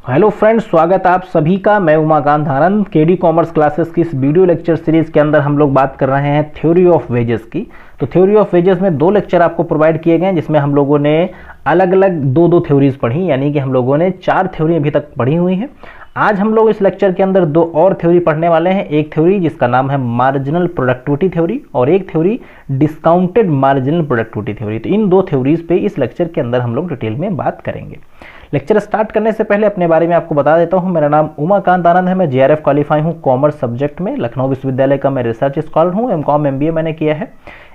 Hello friends, स्वागत है आप सभी का। मैं उमाकांत आनंद केडी कॉमर्स क्लासेस की इस वीडियो लेक्चर सीरीज के अंदर हम लोग बात कर रहे हैं थ्योरी ऑफ वेजेस की। तो थ्योरी ऑफ वेजेस में 2 लेक्चर आपको प्रोवाइड किए गए हैं, जिसमें हम लोगों ने अलग अलग दो थ्योरीज पढ़ी, यानी कि हम लोगों ने 4 थ्योरी अभी तक पढ़ी हुई हैं। आज हम लोग इस लेक्चर के अंदर 2 और थ्योरी पढ़ने वाले हैं। एक थ्योरी जिसका नाम है मार्जिनल प्रोडक्टिविटी थ्योरी और एक theory discounted marginal productivity theory. तो इन 2 थ्योरीज पे इस लेक्चर के अंदर हम लोग डिटेल में बात करेंगे। लेक्चर स्टार्ट करने से पहले अपने बारे में आपको बता देता हूं। मेरा नाम उमाकांत आनंद है। मैं जेआरएफ क्वालिफाई हूं कॉमर्स सब्जेक्ट में। लखनऊ विश्वविद्यालय का मैं रिसर्च स्कॉलर हूं। एमकॉम एमबीए मैंने किया है।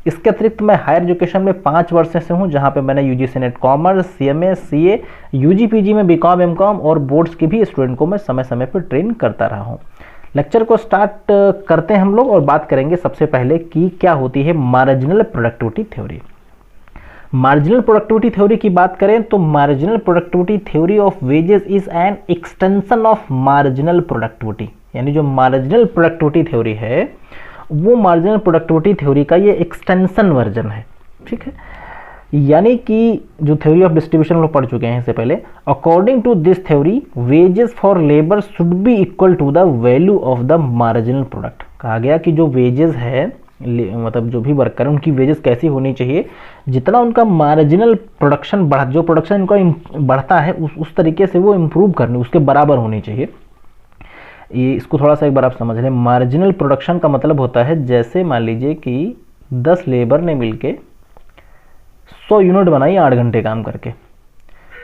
इसके अतिरिक्त मैं हायर एजुकेशन में 5 वर्ष से हूं, जहां पे मैंने UGC net commerce, CMA, CA, UG PG में बीकॉम एमकॉम और बोर्ड्स के भी स्टूडेंट को मैं समय समय पर ट्रेन करता रहा हूं। लेक्चर को स्टार्ट करते हैं हम लोग और बात करेंगे सबसे पहले कि क्या होती है marginal productivity theory. Marginal productivity theory की बात करें तो marginal productivity theory of wages is an extension of marginal productivity, यानी जो मार्जिनल प्रोडक्टिविटी थ्योरी है वो मार्जिनल प्रोडक्टिविटी थ्योरी का ये एक्सटेंशन वर्जन है। ठीक है, यानी कि जो थ्योरी ऑफ डिस्ट्रीब्यूशन हम लोग पढ़ चुके हैं इससे पहले। According to this theory wages for labour should be equal to the value of the marginal product. कहा गया कि जो वेजेस है, मतलब जो भी वर्कर है, उनकी वेजेस कैसी होनी चाहिए, जितना उनका मार्जिनल प्रोडक्शन जो प्रोडक्शन इनका बढ़ता है उस तरीके से वो इम्प्रूव करनी, उसके बराबर होनी चाहिए। ये इसको थोड़ा सा एक बार आप समझ लें। मार्जिनल प्रोडक्शन का मतलब होता है, जैसे मान लीजिए कि 10 लेबर ने मिलके 100 यूनिट बनाई 8 घंटे काम करके।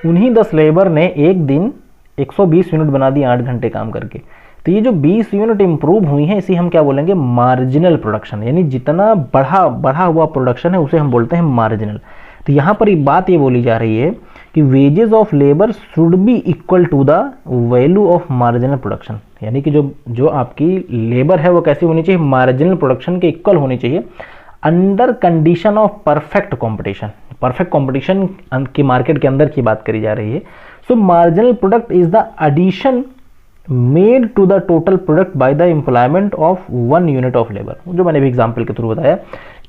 उन्हीं 10 लेबर ने एक दिन 120 यूनिट बना दी 8 घंटे काम करके। तो ये जो 20 यूनिट इंप्रूव हुई हैं, इसी हम क्या बोलेंगे, मार्जिनल प्रोडक्शन। यानी जितना बढ़ा हुआ प्रोडक्शन है उसे हम बोलते हैं मार्जिनल। तो यहाँ पर एक बात ये बोली जा रही है कि wages of labour should be equal to the value of marginal production, यानी कि जो आपकी लेबर है वो कैसी होनी चाहिए, मार्जिनल प्रोडक्शन के इक्वल होनी चाहिए under condition of perfect competition. Perfect competition की मार्केट के अंदर की बात करी जा रही है। So marginal product is the addition made to the total product by the employment of 1 unit of labour. जो मैंने भी एग्जांपल के थ्रू बताया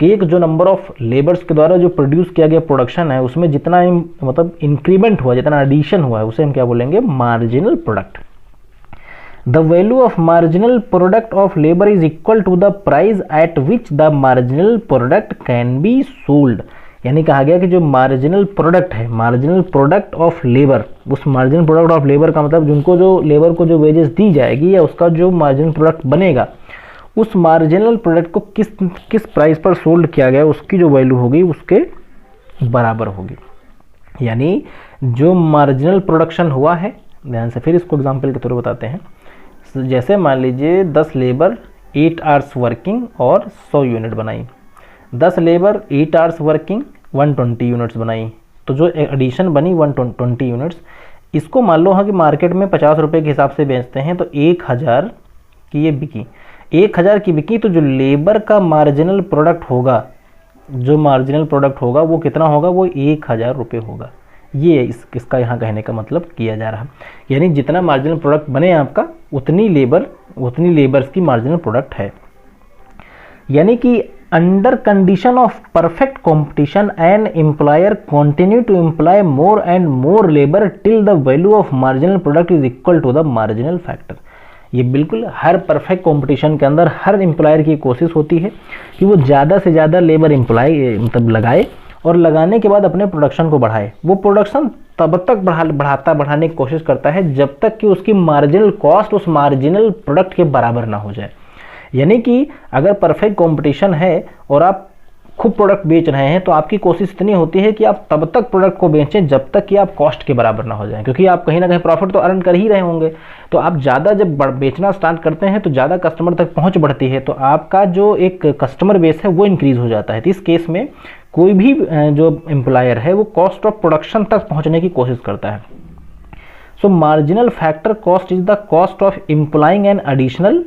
कि एक जो नंबर ऑफ लेबर्स के द्वारा जो प्रोड्यूस किया गया प्रोडक्शन है, उसमें जितना मतलब इंक्रीमेंट हुआ, जितना एडिशन हुआ है, उसे हम क्या बोलेंगे, marginal product. The value of marginal product of labour is equal to the price at which the marginal product can be sold. यानी कहा गया कि जो मार्जिनल प्रोडक्ट है, मार्जिनल प्रोडक्ट ऑफ लेबर, उस मार्जिनल प्रोडक्ट ऑफ लेबर का मतलब जिनको जो लेबर को जो वेजेस दी जाएगी या उसका जो मार्जिनल प्रोडक्ट बनेगा, उस मार्जिनल प्रोडक्ट को किस प्राइस पर सोल्ड किया गया, उसकी जो वैल्यू होगी उसके बराबर होगी। यानी जो मार्जिनल प्रोडक्शन हुआ है, ध्यान से फिर इसको एग्जाम्पल के थ्रू बताते हैं। जैसे मान लीजिए 10 लेबर 8 आवर्स वर्किंग और 100 यूनिट बनाई। 10 लेबर 8 आवर्स वर्किंग 120 यूनिट्स बनाई। तो जो एडिशन बनी 120 यूनिट्स, इसको मान लो कि मार्केट में 50 रुपये के हिसाब से बेचते हैं, तो 1000 की ये बिकी। 1000 की बिकी, तो जो लेबर का मार्जिनल प्रोडक्ट होगा, जो मार्जिनल प्रोडक्ट होगा वो कितना होगा, वो 1000 रुपये होगा। ये इसका यहाँ कहने का मतलब किया जा रहा है। यानी जितना मार्जिनल प्रोडक्ट बने आपका, उतनी लेबर्स की मार्जिनल प्रोडक्ट है। यानी कि under condition of perfect competition an employer continue to employ more and more labour till the value of marginal product is equal to the marginal factor. ये बिल्कुल हर perfect competition के अंदर हर employer की कोशिश होती है कि वो ज़्यादा से ज़्यादा लेबर एम्प्लॉय मतलब लगाए और लगाने के बाद अपने प्रोडक्शन को बढ़ाए। वो प्रोडक्शन तब तक बढ़ाने की कोशिश करता है जब तक कि उसकी मार्जिनल कॉस्ट उस मार्जिनल प्रोडक्ट के बराबर ना हो जाए। यानी कि अगर परफेक्ट कंपटीशन है और आप खूब प्रोडक्ट बेच रहे हैं, तो आपकी कोशिश इतनी होती है कि आप तब तक प्रोडक्ट को बेचें जब तक कि आप कॉस्ट के बराबर ना हो जाएं, क्योंकि आप कहीं ना कहीं प्रॉफिट तो अर्न कर ही रहे होंगे। तो आप ज़्यादा जब बेचना स्टार्ट करते हैं तो ज़्यादा कस्टमर तक पहुंच बढ़ती है, तो आपका जो एक कस्टमर बेस है वो इंक्रीज हो जाता है। तो इस केस में कोई भी जो एम्प्लॉयर है वो कॉस्ट ऑफ प्रोडक्शन तक पहुँचने की कोशिश करता है। So marginal factor cost is the cost of employing an additional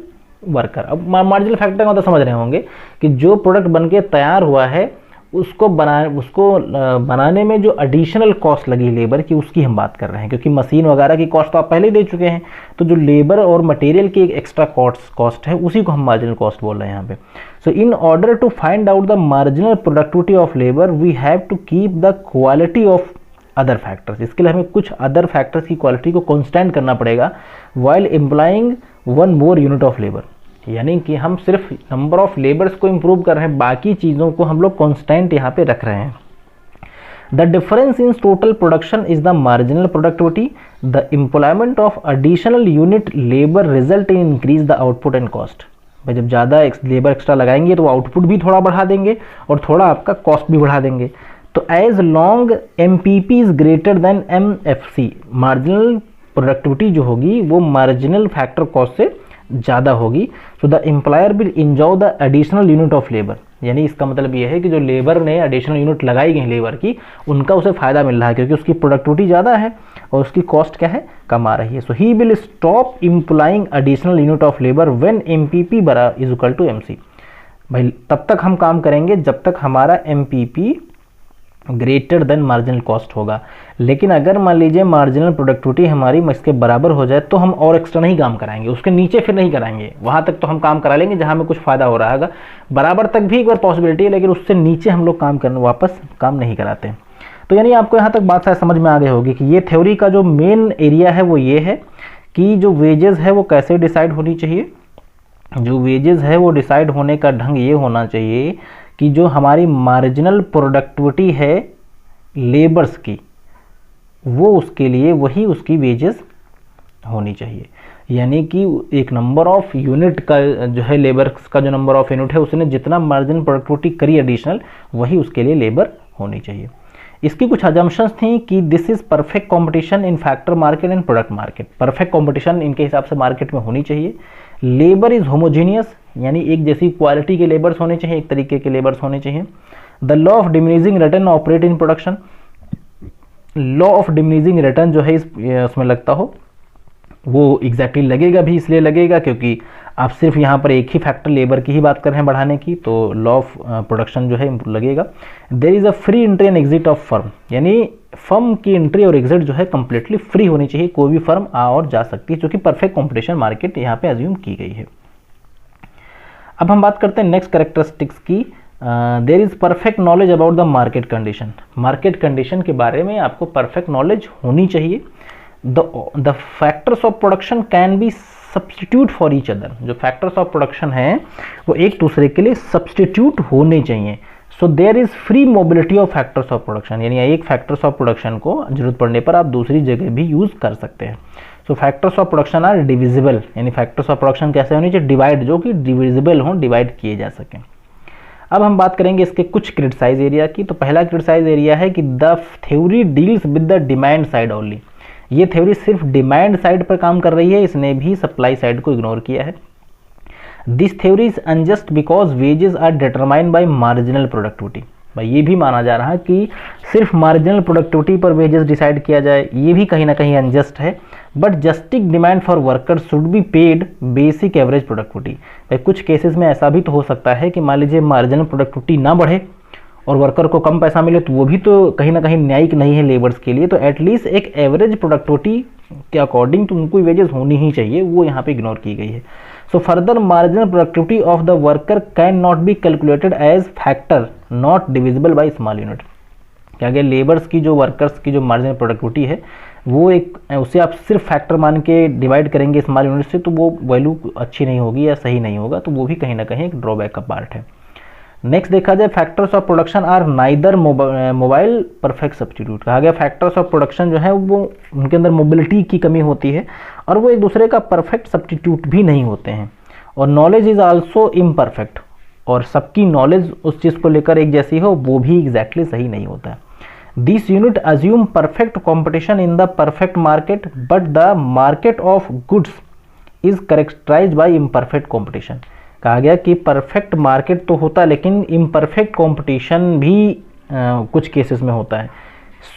worker. अब मार्जिनल फैक्टर का मतलब समझ रहे होंगे कि जो प्रोडक्ट बनके तैयार हुआ है उसको बनाने में जो एडिशनल कॉस्ट लगी लेबर की, उसकी हम बात कर रहे हैं, क्योंकि मशीन वगैरह की कॉस्ट तो आप पहले ही दे चुके हैं। तो जो लेबर और मटेरियल की एक एक्स्ट्रा कॉस्ट है, उसी को हम मार्जिनल कॉस्ट बोल रहे हैं यहाँ पे। So in order to find out the marginal productivity of labour we have to keep the quality of other factors. इसके लिए हमें कुछ अदर फैक्टर्स की क्वालिटी को कांस्टेंट करना पड़ेगा while employing one more unit of labour, यानी कि हम सिर्फ नंबर ऑफ लेबर्स को इंप्रूव कर रहे हैं, बाकी चीज़ों को हम लोग कांस्टेंट यहाँ पे रख रहे हैं। The difference in total production is the marginal productivity. The employment of additional unit labor result in increase the output and cost. भाई जब ज़्यादा लेबर एक्स्ट्रा लगाएंगे तो आउटपुट भी थोड़ा बढ़ा देंगे और थोड़ा आपका कॉस्ट भी बढ़ा देंगे। तो as long MPP is greater than MFC, marginal productivity जो होगी वो मार्जिनल फैक्टर कॉस्ट से ज़्यादा होगी। So the employer will enjoy the additional unit of labour, यानी इसका मतलब ये है कि जो लेबर ने एडिशनल यूनिट लगाई गई लेबर की, उनका उसे फ़ायदा मिल रहा है क्योंकि उसकी प्रोडक्टिविटी ज़्यादा है और उसकी कॉस्ट क्या है, कम आ रही है। So he will stop employing additional unit of labour when MPP बरा इज इक्वल टू MC। भाई तब तक हम काम करेंगे जब तक हमारा MPP greater than marginal cost होगा, लेकिन अगर मान लीजिए मार्जिनल प्रोडक्टिविटी हमारी इसके बराबर हो जाए तो हम और एक्स्ट्रा नहीं काम कराएंगे, उसके नीचे फिर नहीं कराएंगे। वहाँ तक तो हम काम करा लेंगे जहाँ हमें कुछ फ़ायदा हो रहा है, बराबर तक भी एक बार पॉसिबिलिटी है, लेकिन उससे नीचे हम लोग काम करने वापस काम नहीं कराते। तो यानी आपको यहाँ तक बात शायद समझ में आ गई होगी कि ये थ्योरी का जो मेन एरिया है वो ये है कि जो वेजेस है वो कैसे डिसाइड होनी चाहिए। जो वेजेस है वो डिसाइड होने का ढंग ये होना चाहिए कि जो हमारी मार्जिनल प्रोडक्टिविटी है लेबर्स की, वो उसके लिए वही उसकी वेजेस होनी चाहिए। यानी कि एक नंबर ऑफ यूनिट का जो है लेबर्स का जो नंबर ऑफ यूनिट है उसने जितना मार्जिनल प्रोडक्टिविटी करी एडिशनल, वही उसके लिए लेबर होनी चाहिए। इसकी कुछ अजम्पशंस थी कि this is perfect competition in factor market and product market. Perfect competition इनके हिसाब से मार्केट में होनी चाहिए। लेबर इज होमोजीनियस, यानी एक जैसी क्वालिटी के लेबर्स होने चाहिए, एक तरीके के लेबर्स होने चाहिए। The law of diminishing return operate in production. Law of diminishing return जो है उसमें लगता हो, वो एग्जैक्टली लगेगा भी, इसलिए लगेगा क्योंकि आप सिर्फ यहाँ पर एक ही फैक्टर लेबर की ही बात कर रहे हैं बढ़ाने की, तो लॉ ऑफ प्रोडक्शन जो है लगेगा। There is a free entry and exit of firm, यानी फर्म की एंट्री और एग्जिट जो है कंप्लीटली फ्री होनी चाहिए, कोई भी फर्म आ और जा सकती है, जो कि परफेक्ट कंपटीशन मार्केट यहाँ पे अज्यूम की गई है। अब हम बात करते हैं नेक्स्ट कैरेक्टरिस्टिक्स की। There is perfect knowledge about the market condition. Market condition के बारे में आपको परफेक्ट नॉलेज होनी चाहिए। The factors of production can be substitute for each other. जो फैक्टर्स ऑफ प्रोडक्शन हैं वो एक दूसरे के लिए सब्सटीट्यूट होने चाहिए। So there is free mobility of factors of production, यानी एक फैक्टर्स ऑफ प्रोडक्शन को जरूरत पड़ने पर आप दूसरी जगह भी यूज कर सकते हैं। So factors of production are divisible, यानी फैक्टर्स ऑफ प्रोडक्शन कैसे होनी चाहिए, डिवाइड, जो कि डिविजिबल हों, डिवाइड किए जा सकें। अब हम बात करेंगे इसके कुछ क्रिटिसाइज एरिया की। तो पहला क्रिटिसाइज एरिया है कि the theory deals with the demand side only. ये थ्योरी सिर्फ डिमांड साइड पर काम कर रही है, इसने भी सप्लाई साइड को इग्नोर किया है। This theory is unjust because wages are determined by marginal productivity. भाई ये भी माना जा रहा है कि सिर्फ मार्जिनल प्रोडक्टिविटी पर वेजेस डिसाइड किया जाए, ये भी कहीं ना कहीं अनजस्ट है। But just demand for workers should be paid basic average productivity. भाई कुछ केसेस में ऐसा भी तो हो सकता है कि मान लीजिए मार्जिनल प्रोडक्टिविटी ना बढ़े और वर्कर को कम पैसा मिले, तो वो भी तो कहीं ना कहीं न्यायिक नहीं है लेबर्स के लिए। तो एटलीस्ट एक एवरेज प्रोडक्टिविटी के अकॉर्डिंग तो उनको वेजेस होनी ही चाहिए, वो यहाँ पे इग्नोर की गई है। So further marginal productivity of the worker can not be calculated age factor not divisible by small unit. क्या गया, लेबर्स की जो वर्कर्स की जो मार्जिनल प्रोडक्टिविटी है वो एक, उसे आप सिर्फ फैक्टर मान के डिवाइड करेंगे स्मॉल यूनिट से, तो वो वैल्यू अच्छी नहीं होगी या सही नहीं होगा, तो वो भी कहीं ना कहीं एक ड्रॉबैक का पार्ट है। नेक्स्ट देखा जाए, factors of production are neither mobile perfect substitute. कहा गया फैक्टर्स ऑफ प्रोडक्शन जो है वो उनके अंदर मोबिलिटी की कमी होती है और वो एक दूसरे का परफेक्ट सब्स्टिट्यूट भी नहीं होते हैं। और नॉलेज इज आल्सो इम्परफेक्ट, और सबकी नॉलेज उस चीज़ को लेकर एक जैसी हो वो भी एग्जैक्टली सही नहीं होता है। This unit assume perfect competition in the perfect market, but the market of goods is characterized by imperfect competition. कहा गया कि परफेक्ट मार्केट तो होता है लेकिन इम्परफेक्ट कंपटीशन भी कुछ केसेस में होता है।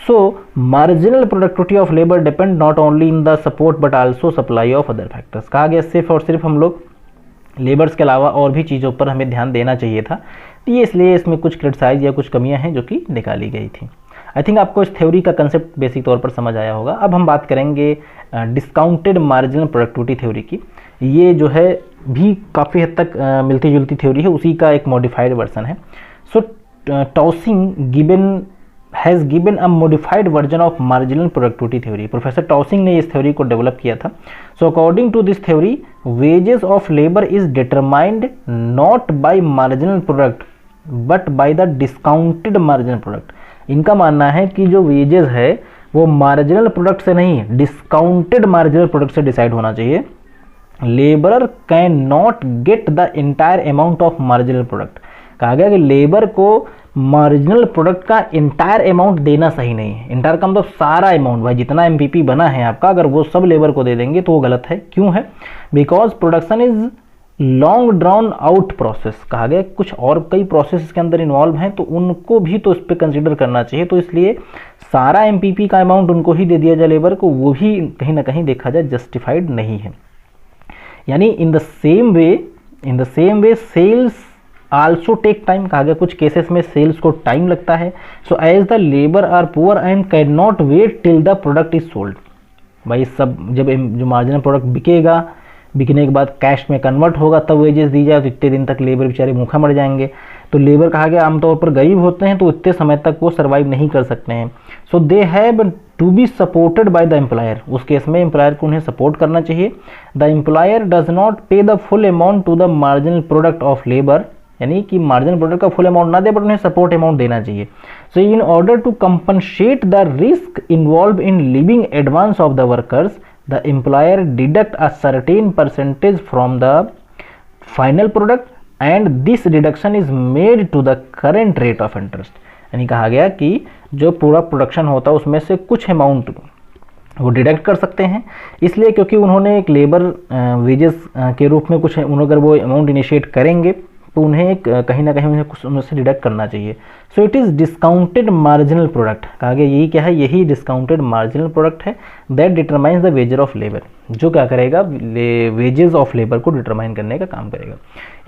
So marginal productivity of labour depend not only in the support but also supply of other factors. कहा गया सिर्फ और सिर्फ हम लोग लेबर्स के अलावा और भी चीज़ों पर हमें ध्यान देना चाहिए था, तो ये इसलिए इसमें कुछ क्रिटिसाइज या कुछ कमियां हैं जो कि निकाली गई थी। आई थिंक आपको इस थ्योरी का कंसेप्ट बेसिक तौर पर समझ आया होगा। अब हम बात करेंगे डिस्काउंटेड मार्जिनल प्रोडक्टिविटी थ्योरी की। ये जो है भी काफ़ी हद तक मिलती जुलती थ्योरी है, उसी का एक मॉडिफाइड वर्जन है। So Taussig given has given a modified version of marginal productivity theory. Professor Taussig ने इस थ्योरी को डेवलप किया था। So according to this theory wages of labour is determined not by marginal product but by the discounted marginal product. इनका मानना है कि जो वेजेस है वो मार्जिनल प्रोडक्ट से नहीं, डिस्काउंटेड मार्जिनल प्रोडक्ट से डिसाइड होना चाहिए। Labourer can not get the entire amount of marginal product. कहा गया कि लेबर को मार्जिनल प्रोडक्ट का इंटायर अमाउंट देना सही नहीं है। इंटायर का मतलब सारा अमाउंट, भाई जितना एमपीपी बना है आपका, अगर वो सब लेबर को दे देंगे तो वो गलत है। क्यों है? Because production is long drown out process. कहा गया कुछ और कई प्रोसेस इसके अंदर इन्वॉल्व हैं, तो उनको भी तो इस पर कंसिडर करना चाहिए। तो इसलिए सारा एमपीपी का अमाउंट उनको ही दे दिया जाए लेबर को, वो भी कहीं ना कहीं देखा जाए जस्टिफाइड नहीं है। यानी in the same way sales also take time. कहा गया कुछ केसेस में सेल्स को टाइम लगता है। So as the labour are poor and can not wait till the product is sold. भाई सब जब जो मार्जिनल प्रोडक्ट बिकेगा, बिकने के बाद कैश में कन्वर्ट होगा तब वेजेस दी जाए, तो इतने दिन तक लेबर बेचारे भूखा मर जाएंगे। तो लेबर कहा गया आमतौर पर गरीब होते हैं, तो इतने समय तक वो सर्वाइव नहीं कर सकते हैं। So they have to be supported by the employer. उस केस में एम्प्लॉयर को उन्हें सपोर्ट करना चाहिए। The employer does not pay the full amount to the marginal product of labour, यानी कि मार्जिनल प्रोडक्ट का फुल अमाउंट ना दे बट उन्हें सपोर्ट अमाउंट देना चाहिए। So in order to compensate the risk involve in living advance of the workers, the employer deduct a certain percentage from the final product and this deduction is made to the current rate of interest। यानी कहा गया कि जो पूरा production होता है उसमें से कुछ अमाउंट वो डिडक्ट कर सकते हैं, इसलिए क्योंकि उन्होंने एक लेबर वेजेस के रूप में कुछ अगर वो अमाउंट इनिशिएट करेंगे तो उन्हें एक कहीं ना कहीं उन्हें कुछ उनसे डिडक्ट करना चाहिए। So it is discounted marginal product. कहा गया यही क्या है? यही डिस्काउंटेड मार्जिनल प्रोडक्ट है that determines the wages of labour, जो क्या करेगा? वेजेस ऑफ लेबर को डिटरमाइन करने का काम करेगा।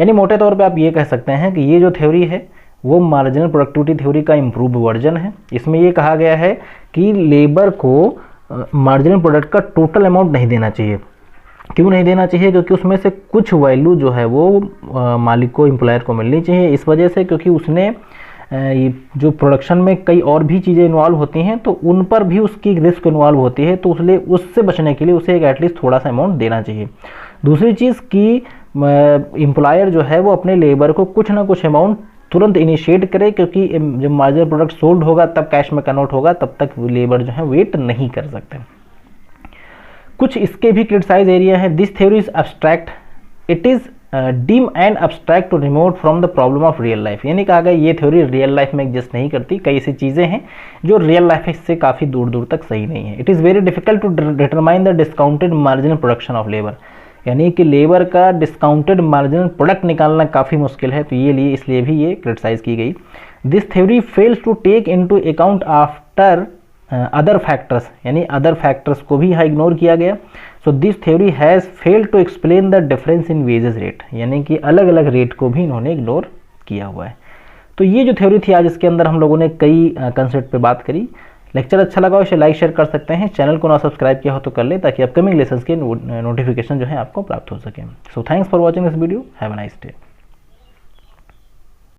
यानी मोटे तौर पे आप ये कह सकते हैं कि ये जो थ्योरी है वो मार्जिनल प्रोडक्टिविटी थ्योरी का इम्प्रूव वर्जन है। इसमें ये कहा गया है कि लेबर को मार्जिनल प्रोडक्ट का टोटल अमाउंट नहीं देना चाहिए। क्यों नहीं देना चाहिए? क्योंकि उसमें से कुछ वैल्यू जो है वो मालिक को, एम्प्लॉयर को मिलनी चाहिए। इस वजह से क्योंकि उसने जो प्रोडक्शन में कई और भी चीज़ें इन्वॉल्व होती हैं तो उन पर भी उसकी रिस्क इन्वॉल्व होती है, तो उसलिए उससे बचने के लिए उसे एक एटलीस्ट थोड़ा सा अमाउंट देना चाहिए। दूसरी चीज़ कि एम्प्लॉयर जो है वो अपने लेबर को कुछ ना कुछ अमाउंट तुरंत इनिशिएट करे, क्योंकि जब मार्जिनल प्रोडक्ट सोल्ड होगा तब कैश में कन्वर्ट होगा, तब तक लेबर जो है वेट नहीं कर सकते। कुछ इसके भी क्रिटिसाइज एरिया है। This theory is abstract, it is deem and abstract too remote from the problem of real life. यानी कहा गया ये थ्योरी रियल लाइफ में एग्जिस्ट नहीं करती। कई ऐसी चीज़ें हैं जो रियल लाइफ से काफ़ी दूर दूर तक सही नहीं है। It is very difficult to determine the discounted marginal production of labour. यानी कि लेबर का डिस्काउंटेड मार्जिनल प्रोडक्ट निकालना काफ़ी मुश्किल है, तो ये लिए इसलिए भी ये क्रिटिसाइज की गई। This theory fails to take into account after other factors, यानी अदर फैक्टर्स को भी यहाँ इग्नोर किया गया। So this theory has failed to explain the difference in wages rate, यानी कि अलग अलग रेट को भी इन्होंने इग्नोर किया हुआ है। तो ये जो थ्योरी थी आज इसके अंदर हम लोगों ने कई कंसेप्ट पे बात करी। लेक्चर अच्छा लगा हो इसे लाइक शेयर कर सकते हैं। चैनल को ना सब्सक्राइब किया हो तो कर ले, ताकि अपकमिंग लेसन्स के नोटिफिकेशन जो है आपको प्राप्त हो सके। So thanks for watching this video. Have a nice day.